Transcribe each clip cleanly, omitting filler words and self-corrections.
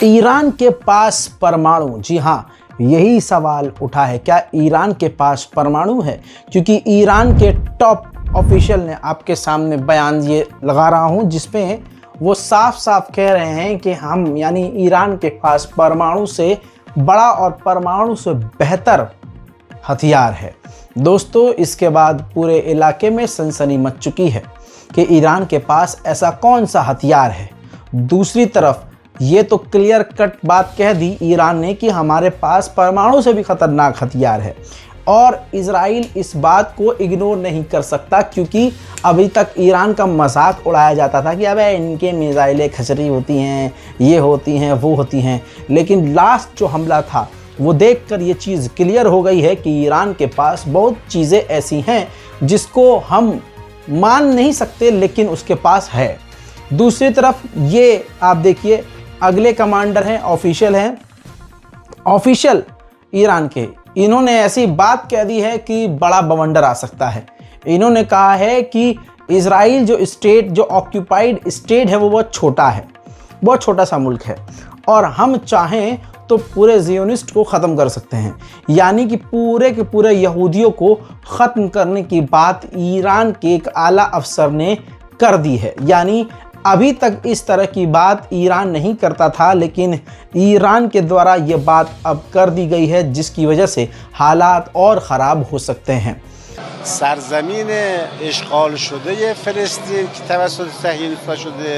Iran के पास परमाणु, जी हाँ, यही सवाल उठा है, क्या ईरान के पास परमाणु है? क्योंकि ईरान के टॉप ऑफिशियल ने आपके सामने बयान ये लगा रहा हूँ जिसमें वो साफ साफ कह रहे हैं कि हम यानी ईरान के पास परमाणु से बड़ा और परमाणु से बेहतर हथियार है। दोस्तों, इसके बाद पूरे इलाके में सनसनी मच चुकी है कि ईरान के पास ऐसा कौन सा हथियार है। दूसरी तरफ ये तो क्लियर कट बात कह दी ईरान ने कि हमारे पास परमाणु से भी खतरनाक हथियार है, और इजराइल इस बात को इग्नोर नहीं कर सकता, क्योंकि अभी तक ईरान का मजाक उड़ाया जाता था कि अबे इनके मिसाइलें खचरी होती हैं, ये होती हैं, वो होती हैं। लेकिन लास्ट जो हमला था वो देखकर ये चीज़ क्लियर हो गई है कि ईरान के पास बहुत चीज़ें ऐसी हैं जिसको हम मान नहीं सकते, लेकिन उसके पास है। दूसरी तरफ ये आप देखिए, अगले कमांडर हैं, ऑफिशियल ईरान के, इन्होंने ऐसी बात कह दी है कि बड़ा बवंडर आ सकता है। इन्होंने कहा है कि इजराइल जो स्टेट, जो ऑक्यूपाइड स्टेट है, वो बहुत छोटा है, बहुत छोटा सा मुल्क है, और हम चाहें तो पूरे जियोनिस्ट को ख़त्म कर सकते हैं। यानी कि पूरे के पूरे यहूदियों को ख़त्म करने की बात ईरान के एक आला अफसर ने कर दी है। यानी अभी तक इस तरह की बात ईरान नहीं करता था, लेकिन ईरान के द्वारा ये बात अब कर दी गई है, जिसकी वजह से हालात और ख़राब हो सकते हैं। सरजमीन इश्गाल शुदे फिलिस्तीन की तवस्सुत सहीनिस्ता शुदे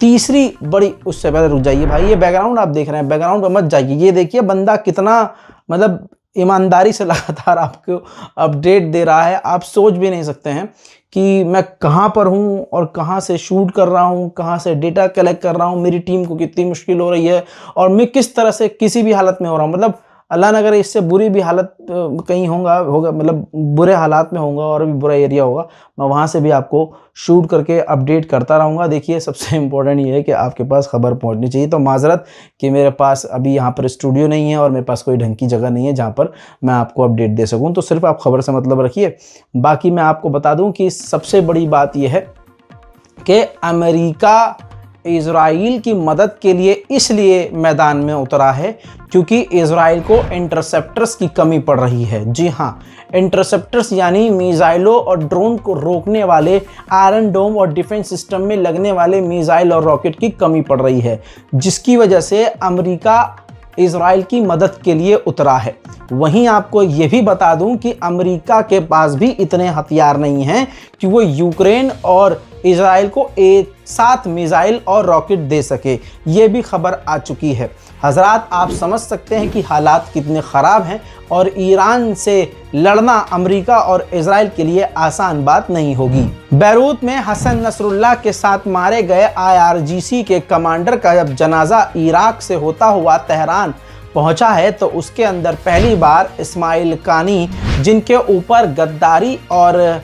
तीसरी बड़ी, उससे पहले रुक जाइए भाई, ये बैकग्राउंड आप देख रहे हैं, बैकग्राउंड पे मत जाइए। ये देखिए बंदा कितना मतलब ईमानदारी से लगातार आपको अपडेट दे रहा है। आप सोच भी नहीं सकते हैं कि मैं कहाँ पर हूँ और कहाँ से शूट कर रहा हूँ, कहाँ से डेटा कलेक्ट कर रहा हूँ, मेरी टीम को कितनी मुश्किल हो रही है, और मैं किस तरह से किसी भी हालत में हो रहा हूँ। मतलब अल्लाह न करे इससे बुरी भी हालत कहीं होगा, मतलब बुरे हालात में होगा और भी बुरा एरिया होगा, मैं वहाँ से भी आपको शूट करके अपडेट करता रहूँगा। देखिए, सबसे इम्पोर्टेंट ये है कि आपके पास खबर पहुँचनी चाहिए। तो माजरत कि मेरे पास अभी यहाँ पर स्टूडियो नहीं है और मेरे पास कोई ढंग की जगह नहीं है जहाँ पर मैं आपको अपडेट दे सकूँ, तो सिर्फ आप खबर से मतलब रखिए। बाकी मैं आपको बता दूँ कि सबसे बड़ी बात यह है कि अमेरिका इजराइल की मदद के लिए इसलिए मैदान में उतरा है क्योंकि इजराइल को इंटरसेप्टर्स की कमी पड़ रही है। जी हाँ, इंटरसेप्टर्स यानी मिसाइलों और ड्रोन को रोकने वाले आयरन डोम और डिफेंस सिस्टम में लगने वाले मिसाइल और रॉकेट की कमी पड़ रही है, जिसकी वजह से अमेरिका इजराइल की मदद के लिए उतरा है। वहीं आपको ये भी बता दूं कि अमेरिका के पास भी इतने हथियार नहीं हैं कि वो यूक्रेन और इजराइल को एक साथ मिसाइल और रॉकेट दे सके। ये भी खबर आ चुकी है। हजरात, आप समझ सकते हैं कि हालात कितने ख़राब हैं, और ईरान से लड़ना अमेरिका और इजराइल के लिए आसान बात नहीं होगी। बैरूत में हसन नसरुल्लाह के साथ मारे गए IRGC के कमांडर का जब जनाजा इराक से होता हुआ तेहरान पहुंचा है, तो उसके अंदर पहली बार इस्माइल कानी, जिनके ऊपर गद्दारी और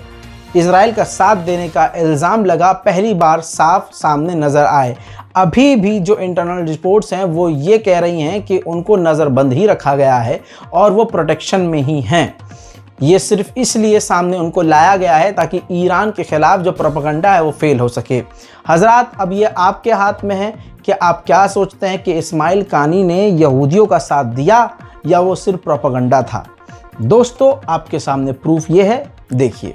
इजराइल का साथ देने का इल्ज़ाम लगा, पहली बार साफ सामने नज़र आए। अभी भी जो इंटरनल रिपोर्ट्स हैं वो ये कह रही हैं कि उनको नज़रबंद ही रखा गया है और वो प्रोटेक्शन में ही हैं। ये सिर्फ इसलिए सामने उनको लाया गया है ताकि ईरान के ख़िलाफ़ जो प्रोपेगेंडा है वो फेल हो सके। हजरात, अब ये आपके हाथ में है कि आप क्या सोचते हैं कि इस्माइल कानी ने यहूदियों का साथ दिया या वो सिर्फ प्रोपेगेंडा था। दोस्तों, आपके सामने प्रूफ ये है, देखिए।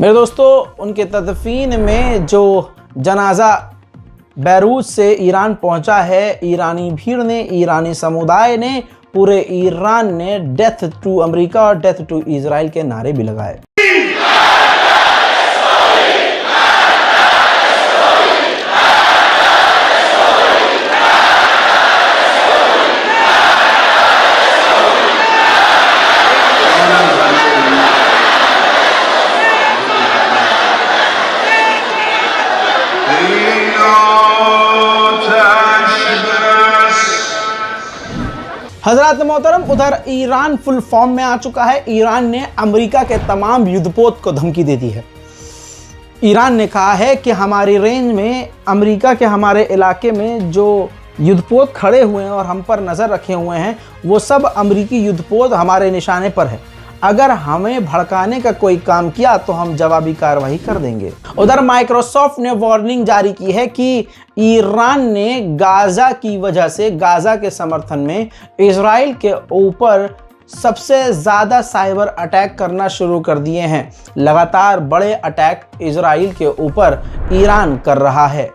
मेरे दोस्तों, उनके तदफीन में जो जनाजा बैरूत से ईरान पहुंचा है, ईरानी भीड़ ने, ईरानी समुदाय ने, पूरे ईरान ने डेथ टू अमेरिका और डेथ टू इजराइल के नारे भी लगाए। हजरत मोहतरम, उधर ईरान फुल फॉर्म में आ चुका है। ईरान ने अमेरिका के तमाम युद्धपोत को धमकी दे दी है। ईरान ने कहा है कि हमारी रेंज में, अमेरिका के हमारे इलाके में जो युद्धपोत खड़े हुए हैं और हम पर नज़र रखे हुए हैं, वो सब अमेरिकी युद्धपोत हमारे निशाने पर है। अगर हमें भड़काने का कोई काम किया तो हम जवाबी कार्रवाई कर देंगे। उधर माइक्रोसॉफ्ट ने वार्निंग जारी की है कि ईरान ने गाजा की वजह से, गाजा के समर्थन में इजराइल के ऊपर सबसे ज़्यादा साइबर अटैक करना शुरू कर दिए हैं। लगातार बड़े अटैक इजराइल के ऊपर ईरान कर रहा है।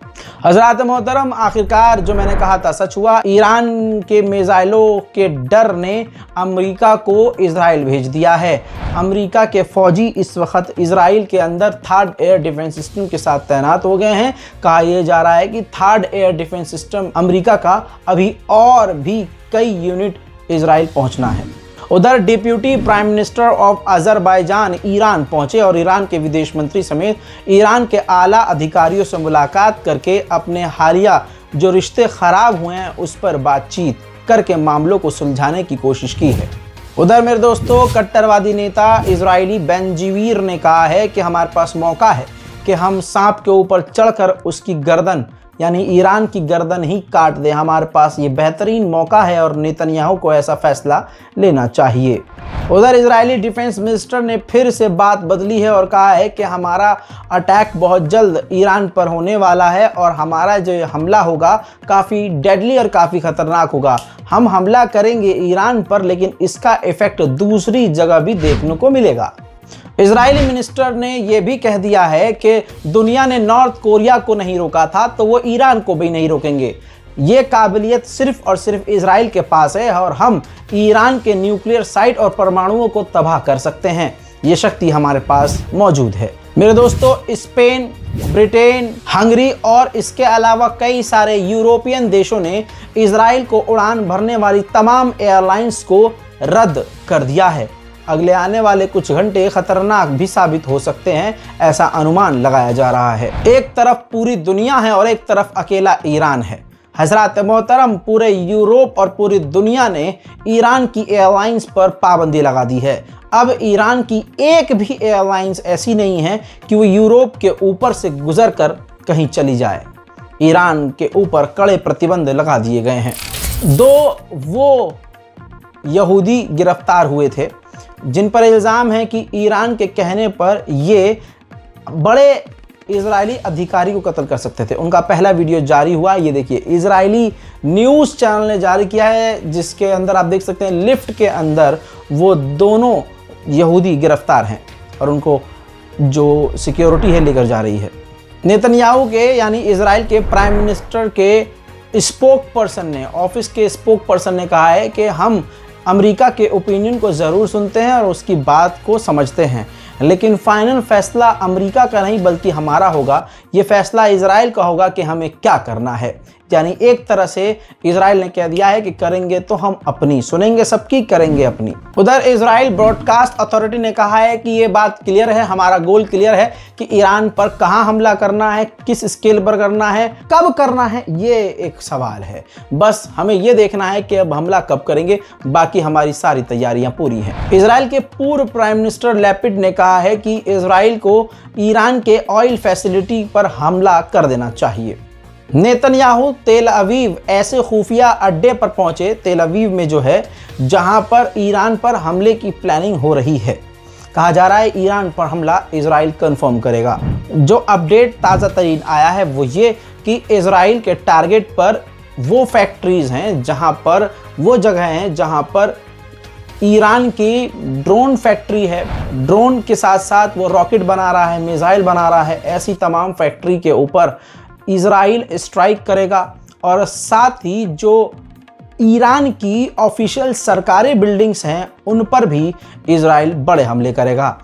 हजरत मोहतरम, आखिरकार जो मैंने कहा था सच हुआ। ईरान के मिसाइलों के डर ने अमेरिका को इजराइल भेज दिया है। अमेरिका के फौजी इस वक्त इजराइल के अंदर थर्ड एयर डिफेंस सिस्टम के साथ तैनात हो गए हैं। कहा यह जा रहा है कि third air defence system America का अभी और भी कई यूनिट इजराइल पहुंचना है। उधर deputy prime minister of Azerbaijan Iran पहुंचे और ईरान के विदेश मंत्री समेत ईरान के आला अधिकारियों से मुलाकात करके अपने हालिया जो रिश्ते खराब हुए हैं उस पर बातचीत करके मामलों को सुलझाने की कोशिश की है। उधर मेरे दोस्तों, कट्टरवादी नेता इजरायली बेंजीवीर ने कहा है कि हमारे पास मौका है कि हम सांप के ऊपर चढ़कर उसकी गर्दन, यानी ईरान की गर्दन ही काट दे। हमारे पास ये बेहतरीन मौका है और नेतन्याहू को ऐसा फैसला लेना चाहिए। उधर इजरायली डिफेंस मिनिस्टर ने फिर से बात बदली है और कहा है कि हमारा अटैक बहुत जल्द ईरान पर होने वाला है और हमारा जो हमला होगा काफ़ी डेडली और काफ़ी ख़तरनाक होगा। हम हमला करेंगे ईरान पर, लेकिन इसका इफ़ेक्ट दूसरी जगह भी देखने को मिलेगा। इजरायली मिनिस्टर ने यह भी कह दिया है कि दुनिया ने नॉर्थ कोरिया को नहीं रोका था तो वो ईरान को भी नहीं रोकेंगे। ये काबिलियत सिर्फ और सिर्फ इजराइल के पास है और हम ईरान के न्यूक्लियर साइट और परमाणुओं को तबाह कर सकते हैं। ये शक्ति हमारे पास मौजूद है। मेरे दोस्तों, स्पेन, ब्रिटेन, हंगरी और इसके अलावा कई सारे यूरोपियन देशों ने इजराइल को उड़ान भरने वाली तमाम एयरलाइंस को रद्द कर दिया है। अगले आने वाले कुछ घंटे खतरनाक भी साबित हो सकते हैं, ऐसा अनुमान लगाया जा रहा है। एक तरफ पूरी दुनिया है और एक तरफ अकेला ईरान है। हजरत मोहतरम, पूरे यूरोप और पूरी दुनिया ने ईरान की एयरलाइंस पर पाबंदी लगा दी है। अब ईरान की एक भी एयरलाइंस ऐसी नहीं है कि वो यूरोप के ऊपर से गुजर कर कहीं चली जाए। ईरान के ऊपर कड़े प्रतिबंध लगा दिए गए हैं। दो वो यहूदी गिरफ्तार हुए थे जिन पर इल्ज़ाम है कि ईरान के कहने पर ये बड़े इजरायली अधिकारी को कत्ल कर सकते थे। उनका पहला वीडियो जारी हुआ, ये देखिए, इजरायली न्यूज़ चैनल ने जारी किया है, जिसके अंदर आप देख सकते हैं लिफ्ट के अंदर वो दोनों यहूदी गिरफ्तार हैं और उनको जो सिक्योरिटी है लेकर जा रही है। नेतन्याहू के, यानी इजराइल के प्राइम मिनिस्टर के स्पोक पर्सन ने, ऑफिस के स्पोक पर्सन ने कहा है कि हम अमेरिका के ओपिनियन को ज़रूर सुनते हैं और उसकी बात को समझते हैं, लेकिन फाइनल फैसला अमेरिका का नहीं बल्कि हमारा होगा। ये फैसला इजराइल का होगा कि हमें क्या करना है। यानी एक तरह से इजराइल ने कह दिया है कि करेंगे तो हम अपनी, सुनेंगे सबकी, करेंगे अपनी। उधर इजराइल ब्रॉडकास्ट अथॉरिटी ने कहा है कि ये बात क्लियर है, हमारा गोल क्लियर है कि ईरान पर कहाँ हमला करना है, किस स्केल पर करना है, कब करना है, ये एक सवाल है। बस हमें ये देखना है कि अब हमला कब करेंगे, बाकी हमारी सारी तैयारियां पूरी हैं। इजराइल के पूर्व प्राइम मिनिस्टर लैपिड ने कहा है कि इजराइल को ईरान के ऑयल फैसिलिटी पर हमला कर देना चाहिए। नेतन्याहू तेल अवीव ऐसे खुफिया अड्डे पर पहुंचे, तेल अवीव में जो है, जहां पर ईरान पर हमले की प्लानिंग हो रही है। कहा जा रहा है ईरान पर हमला इजराइल कंफर्म करेगा। जो अपडेट ताज़ा तरीन आया है वो ये कि इजराइल के टारगेट पर वो फैक्ट्रीज हैं जहां पर, वो जगह हैं जहां पर ईरान की ड्रोन फैक्ट्री है। ड्रोन के साथ साथ वो रॉकेट बना रहा है, मिसाइल बना रहा है। ऐसी तमाम फैक्ट्री के ऊपर इजराइल स्ट्राइक करेगा और साथ ही जो ईरान की ऑफिशियल सरकारी बिल्डिंग्स हैं उन पर भी इजराइल बड़े हमले करेगा।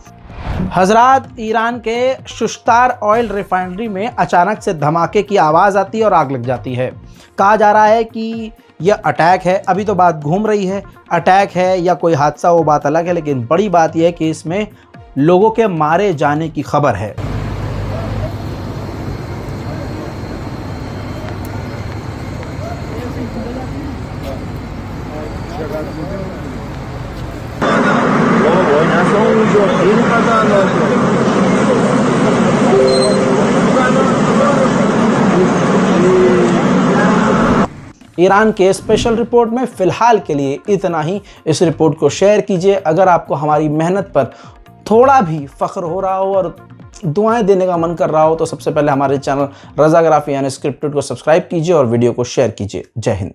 हजरात, ईरान के शुश्तार ऑयल रिफाइनरी में अचानक से धमाके की आवाज़ आती है और आग लग जाती है। कहा जा रहा है कि यह अटैक है। अभी तो बात घूम रही है, अटैक है या कोई हादसा, वो बात अलग है, लेकिन बड़ी बात यह है कि इसमें लोगों के मारे जाने की खबर है। ईरान के स्पेशल रिपोर्ट में फ़िलहाल के लिए इतना ही। इस रिपोर्ट को शेयर कीजिए। अगर आपको हमारी मेहनत पर थोड़ा भी फ़ख्र हो रहा हो और दुआएं देने का मन कर रहा हो तो सबसे पहले हमारे चैनल रज़ाग्राफी यानी स्क्रिप्टेड को सब्सक्राइब कीजिए और वीडियो को शेयर कीजिए। जय हिंद।